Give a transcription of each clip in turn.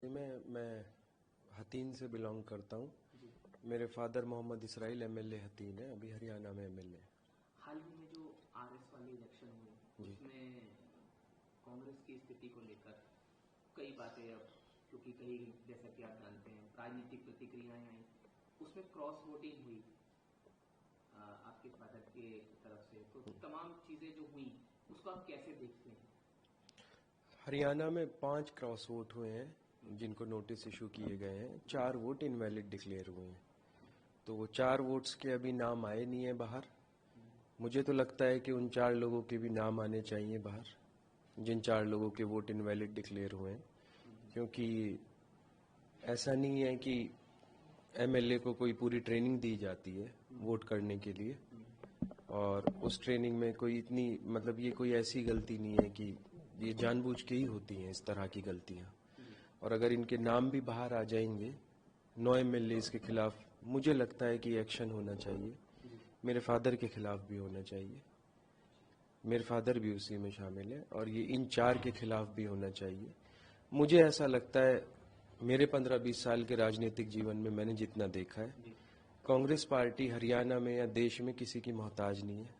मैं हतीन से बिलोंग करता हूँ। मेरे फादर मोहम्मद इसराइल एमएलए हतीन है, अभी हरियाणा में एमएलए। हाल ही में जो आरएस वाले इलेक्शन हुए उसमें कांग्रेस की स्थिति को लेकर कई बातें, अब क्योंकि कई, जैसा कि आप जानते हैं, राजनीतिक प्रतिक्रियाएं आई, उसमें क्रॉस वोटिंग हुई आपके फादर के तरफ से, तो तमाम चीजें जो हुई उसको आप कैसे देखते हैं? हरियाणा में 5 क्रॉस वोट हुए हैं जिनको नोटिस इशू किए गए हैं। 4 वोट इनवैलिड डिक्लेयर हुए हैं। तो वो 4 वोट्स के अभी नाम आए नहीं है बाहर। मुझे तो लगता है कि उन 4 लोगों के भी नाम आने चाहिए बाहर, जिन 4 लोगों के वोट इनवैलिड डिक्लेयर हुए हैं। क्योंकि ऐसा नहीं है कि एमएलए को कोई पूरी ट्रेनिंग दी जाती है वोट करने के लिए, और उस ट्रेनिंग में कोई इतनी, मतलब ये कोई ऐसी गलती नहीं है कि ये जानबूझ के ही होती हैं इस तरह की गलतियां। और अगर इनके नाम भी बाहर आ जाएंगे 9 एमएलए के खिलाफ, मुझे लगता है कि एक्शन होना चाहिए। मेरे फादर के खिलाफ भी होना चाहिए, मेरे फादर भी उसी में शामिल है, और ये इन 4 के खिलाफ भी होना चाहिए। मुझे ऐसा लगता है, मेरे 15-20 साल के राजनीतिक जीवन में मैंने जितना देखा है, कांग्रेस पार्टी हरियाणा में या देश में किसी की मोहताज नहीं है।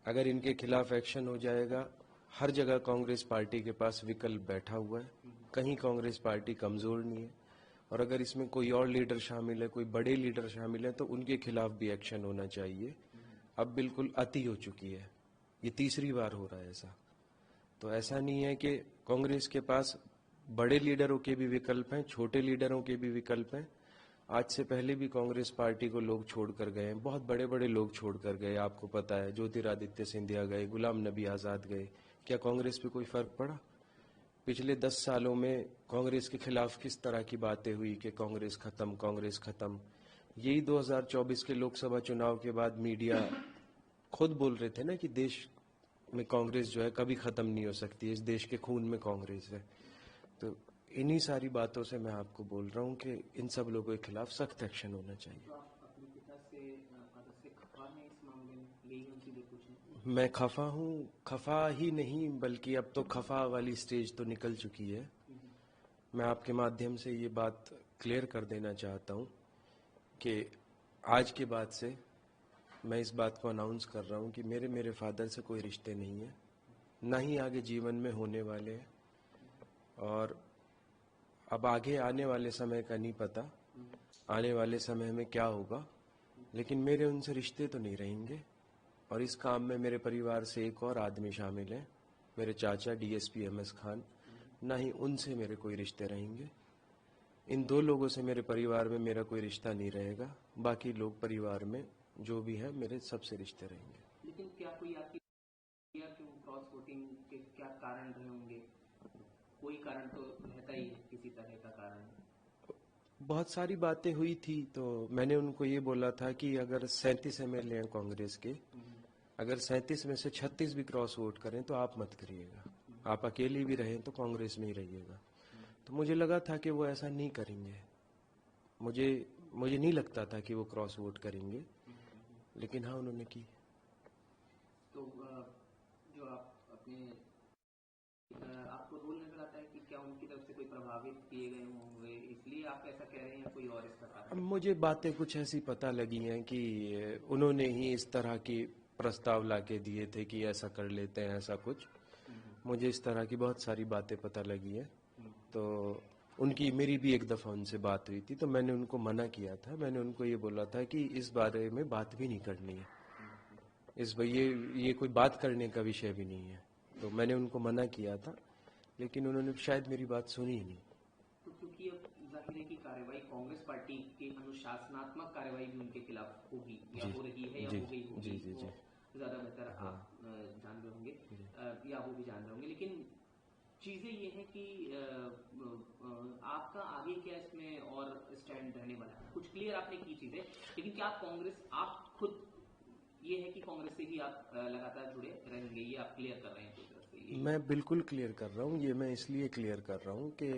अगर इनके खिलाफ एक्शन हो जाएगा, हर जगह कांग्रेस पार्टी के पास विकल्प बैठा हुआ है, कहीं कांग्रेस पार्टी कमजोर नहीं है। और अगर इसमें कोई और लीडर शामिल है, कोई बड़े लीडर शामिल है, तो उनके खिलाफ भी एक्शन होना चाहिए। अब बिल्कुल अति हो चुकी है, ये तीसरी बार हो रहा है ऐसा। तो ऐसा नहीं है कि कांग्रेस के पास बड़े लीडरों के भी विकल्प हैं, छोटे लीडरों के भी विकल्प हैं। आज से पहले भी कांग्रेस पार्टी को लोग छोड़कर गए हैं, बहुत बड़े बड़े लोग छोड़कर गए, आपको पता है। ज्योतिरादित्य सिंधिया गए, गुलाम नबी आज़ाद गए। क्या कांग्रेस पे कोई फर्क पड़ा? पिछले 10 सालों में कांग्रेस के खिलाफ किस तरह की बातें हुई कि कांग्रेस खत्म, कांग्रेस खत्म। यही 2024 के लोकसभा चुनाव के बाद मीडिया खुद बोल रहे थे ना कि देश में कांग्रेस जो है कभी खत्म नहीं हो सकती, इस देश के खून में कांग्रेस है। तो इन्हीं सारी बातों से मैं आपको बोल रहा हूँ कि इन सब लोगों के खिलाफ सख्त एक्शन होना चाहिए। तो आप अपने पिता से, फादर से खफा हैं इस मामले में? यही हम सीधे पूछें। मैं खफा हूँ, खफा ही नहीं बल्कि अब तो खफा वाली स्टेज तो निकल चुकी है। मैं आपके माध्यम से ये बात क्लियर कर देना चाहता हूँ कि आज के बाद से मैं इस बात को अनाउंस कर रहा हूँ कि मेरे फादर से कोई रिश्ते नहीं है, ना ही आगे जीवन में होने वाले हैं। और अब आगे आने वाले समय का नहीं पता, आने वाले समय में क्या होगा, लेकिन मेरे उनसे रिश्ते तो नहीं रहेंगे। और इस काम में मेरे परिवार से एक और आदमी शामिल हैं, मेरे चाचा डीएसपी एमएस खान। ना ही उनसे मेरे कोई रिश्ते रहेंगे। इन 2 लोगों से मेरे परिवार में मेरा कोई रिश्ता नहीं रहेगा। बाकी लोग परिवार में जो भी है मेरे सबसे रिश्ते रहेंगे। लेकिन क्या कोई आपकी कि वो क्रॉस वोटिंग के क्या कारण रहे होंगे? कोई कारण तो रहता ही है, किसी तरह का कारण। बहुत सारी बातें हुई थी, तो मैंने उनको ये बोला था कि अगर 37 एमएलए हैं कांग्रेस के, अगर 37 में से 36 भी क्रॉस वोट करें तो आप मत करिएगा। आप अकेले भी रहें तो कांग्रेस में ही रहिएगा। तो मुझे लगा था कि वो ऐसा नहीं करेंगे। मुझे नहीं लगता था कि वो क्रॉस वोट करेंगे, लेकिन हाँ उन्होंने की। तो जो आप अपने, आपको रोल नजर आता है कि क्या उनकी तरफ से कोई प्रभावित किए गए होंगे, इसलिए आप ऐसा कह रहे हैं, या कोई और इसका कारण? मुझे बातें कुछ ऐसी पता लगी हैं कि उन्होंने ही इस तरह की प्रस्ताव लाके दिए थे कि ऐसा कर लेते हैं, ऐसा कुछ। मुझे इस तरह की बहुत सारी बातें पता लगी हैं। तो उनकी, मेरी भी एक दफ़ा उनसे बात हुई थी, तो मैंने उनको मना किया था। मैंने उनको ये बोला था कि इस बारे में बात भी नहीं करनी है, ये कोई बात करने का विषय भी नहीं है। तो मैंने उनको मना किया था, लेकिन उन्होंने शायद मेरी बात सुनी ही नहीं। तो क्योंकि अब जाहिर है कि कार्रवाई कांग्रेस पार्टी की अनुशासनात्मक कार्रवाई भी उनके खिलाफ होगी, या जी हो रही है, या जी हो गई जी होगी, जी वो जी। ज़्यादा बेहतर हाँ आप जान रहे होंगे, जी। या वो भी जान रहे होंगे। लेकिन चीज़ें ये हैं कि आपका आगे क्या इसमें और स्टैंड रहने वाला है? कुछ क्लियर आपने की चीज़ें, लेकिन क्या आप कांग्रेस, आप खुद, ये है कि कांग्रेस से ही आप लगातार जुड़े रहेंगे, ये आप क्लियर कर रहे हैं अपनी तरफ से? मैं बिल्कुल क्लियर कर रहा हूँ। ये मैं इसलिए क्लियर कर रहा हूँ कि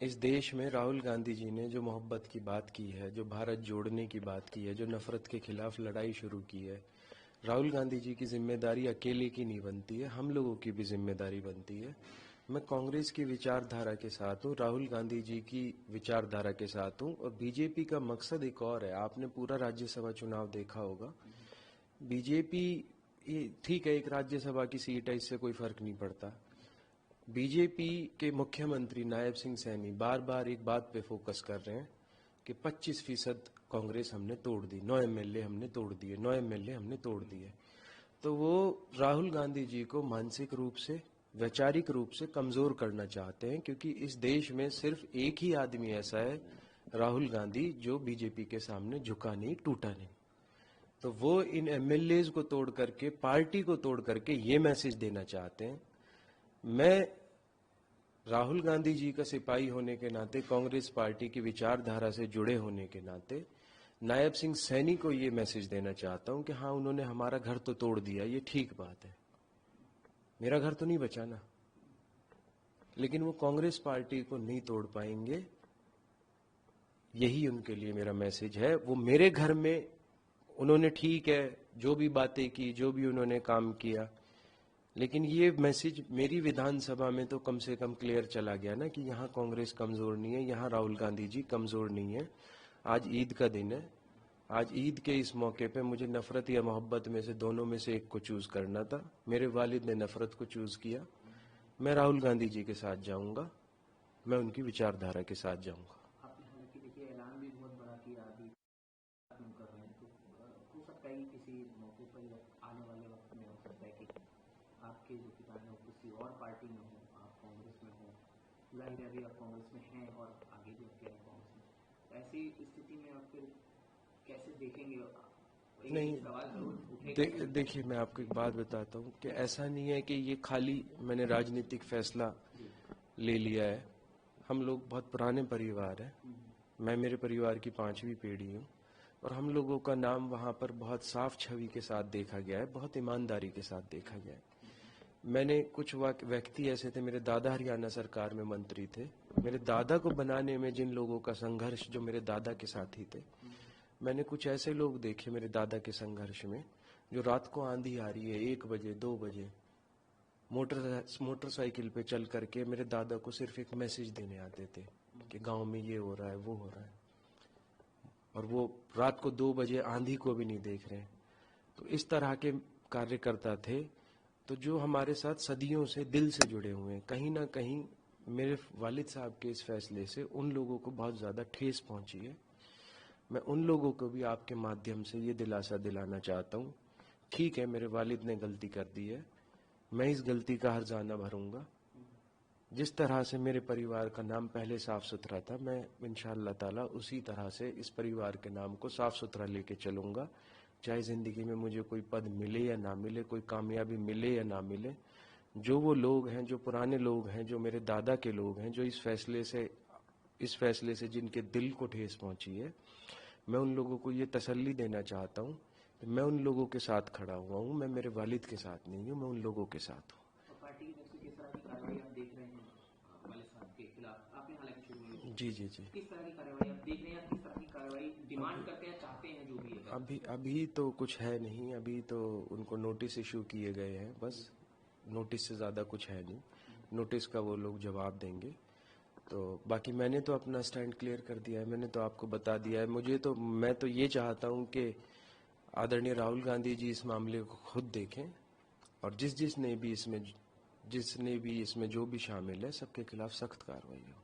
इस देश में राहुल गांधी जी ने जो मोहब्बत की बात की है, जो भारत जोड़ने की बात की है, जो नफरत के खिलाफ लड़ाई शुरू की है, राहुल गांधी जी की जिम्मेदारी अकेले की नहीं बनती है, हम लोगों की भी जिम्मेदारी बनती है। मैं कांग्रेस की विचारधारा के साथ हूँ, राहुल गांधी जी की विचारधारा के साथ हूँ, और बीजेपी का मकसद एक और है। आपने पूरा राज्यसभा चुनाव देखा होगा। बीजेपी ठीक है, एक राज्यसभा की सीट है, इससे कोई फर्क नहीं पड़ता। बीजेपी के मुख्यमंत्री नायब सिंह सैनी बार बार एक बात पे फोकस कर रहे हैं कि 25% कांग्रेस हमने तोड़ दी, 9 एमएलए हमने तोड़ दिए, 9 एमएलए हमने तोड़ दिए। तो वो राहुल गांधी जी को मानसिक रूप से, वैचारिक रूप से कमजोर करना चाहते हैं, क्योंकि इस देश में सिर्फ एक ही आदमी ऐसा है, राहुल गांधी, जो बीजेपी के सामने झुका नहीं, टूटा नहीं। तो वो इन एमएलएज को तोड़ करके, पार्टी को तोड़ करके ये मैसेज देना चाहते हैं। मैं राहुल गांधी जी का सिपाही होने के नाते, कांग्रेस पार्टी की विचारधारा से जुड़े होने के नाते, नायब सिंह सैनी को ये मैसेज देना चाहता हूं कि हाँ, उन्होंने हमारा घर तो तोड़ दिया, ये ठीक बात है, मेरा घर तो नहीं बचा ना, लेकिन वो कांग्रेस पार्टी को नहीं तोड़ पाएंगे। यही उनके लिए मेरा मैसेज है। वो मेरे घर में उन्होंने, ठीक है, जो भी बातें की, जो भी उन्होंने काम किया, लेकिन ये मैसेज मेरी विधानसभा में तो कम से कम क्लियर चला गया ना कि यहाँ कांग्रेस कमजोर नहीं है, यहाँ राहुल गांधी जी कमजोर नहीं है। आज ईद का दिन है। आज ईद के इस मौके पे मुझे नफरत या मोहब्बत में से, दोनों में से एक को चूज करना था। मेरे वालिद ने नफरत को चूज किया। मैं राहुल गांधी जी के साथ जाऊंगा, मैं उनकी विचारधारा के साथ जाऊंगा। आपने हालांकि देखिए ऐलान भी बहुत बड़ा किया, अभी कर रहे हैं, तो हो सकता है किसी मौके पर या आने वाले वक्त में हो सकता है कि आपके जो पिता हैं वो किसी और पार्टी में हो, आप कांग्रेस में हो। जाहिर है अभी आप कांग्रेस में हैं और आगे भी आपके कांग्रेस में, तो ऐसी स्थिति में आप फिर कैसे देखेंगे? नहीं, सवाल जरूर उठेगा। देखिए, मैं आपको एक बात बताता हूँ कि ऐसा नहीं है कि ये खाली मैंने राजनीतिक फैसला ले लिया है। हम लोग बहुत पुराने परिवार हैं। मैं मेरे परिवार की 5वीं पीढ़ी हूँ, और हम लोगों का नाम वहाँ पर बहुत साफ छवि के साथ देखा गया है, बहुत ईमानदारी के साथ देखा गया है। मैंने कुछ व्यक्ति ऐसे थे, मेरे दादा हरियाणा सरकार में मंत्री थे, मेरे दादा को बनाने में जिन लोगों का संघर्ष, जो मेरे दादा के साथी थे, मैंने कुछ ऐसे लोग देखे मेरे दादा के संघर्ष में, जो रात को आंधी आ रही है 1 बजे 2 बजे मोटरसाइकिल पे चल करके मेरे दादा को सिर्फ एक मैसेज देने आते थे कि गांव में ये हो रहा है, वो हो रहा है, और वो रात को 2 बजे आंधी को भी नहीं देख रहे हैं। तो इस तरह के कार्यकर्ता थे, तो जो हमारे साथ सदियों से दिल से जुड़े हुए हैं। कहीं ना कहीं मेरे वालिद साहब के इस फैसले से उन लोगों को बहुत ज़्यादा ठेस पहुंची है। मैं उन लोगों को भी आपके माध्यम से ये दिलासा दिलाना चाहता हूँ, ठीक है, मेरे वालिद ने गलती कर दी है, मैं इस गलती का हर्जाना भरूंगा। जिस तरह से मेरे परिवार का नाम पहले साफ सुथरा था, मैं इंशाअल्लाह ताला उसी तरह से इस परिवार के नाम को साफ सुथरा लेके चलूंगा। चाहे ज़िंदगी में मुझे कोई पद मिले या ना मिले, कोई कामयाबी मिले या ना मिले, जो वो लोग हैं, जो पुराने लोग हैं, जो मेरे दादा के लोग हैं, जो इस फैसले से जिनके दिल को ठेस पहुंची है, मैं उन लोगों को ये तसल्ली देना चाहता हूँ कि मैं उन लोगों के साथ खड़ा हुआ हूँ। मैं मेरे वालिद के साथ नहीं हूँ, मैं उन लोगों के साथ हूँ। पार्टी की तरफ से किस तरह की कार्रवाई आप देख रहे हैं वाले साहब के खिलाफ? आपने हालांकि शुरू में जी, किस तरह की कार्रवाई आप देख रहे हैं, किस तरह की कार्रवाई डिमांड करते हैं, चाहते हैं, जो भी है? अभी तो कुछ है नहीं। अभी तो उनको नोटिस इशू किए गए हैं, बस नोटिस से ज़्यादा कुछ है नहीं। नोटिस का वो लोग जवाब देंगे। तो बाकी मैंने तो अपना स्टैंड क्लियर कर दिया है, मैंने तो आपको बता दिया है। मैं तो ये चाहता हूँ कि आदरणीय राहुल गांधी जी इस मामले को खुद देखें, और जिसने भी इसमें जो भी शामिल है, सबके खिलाफ सख्त कार्रवाई हो।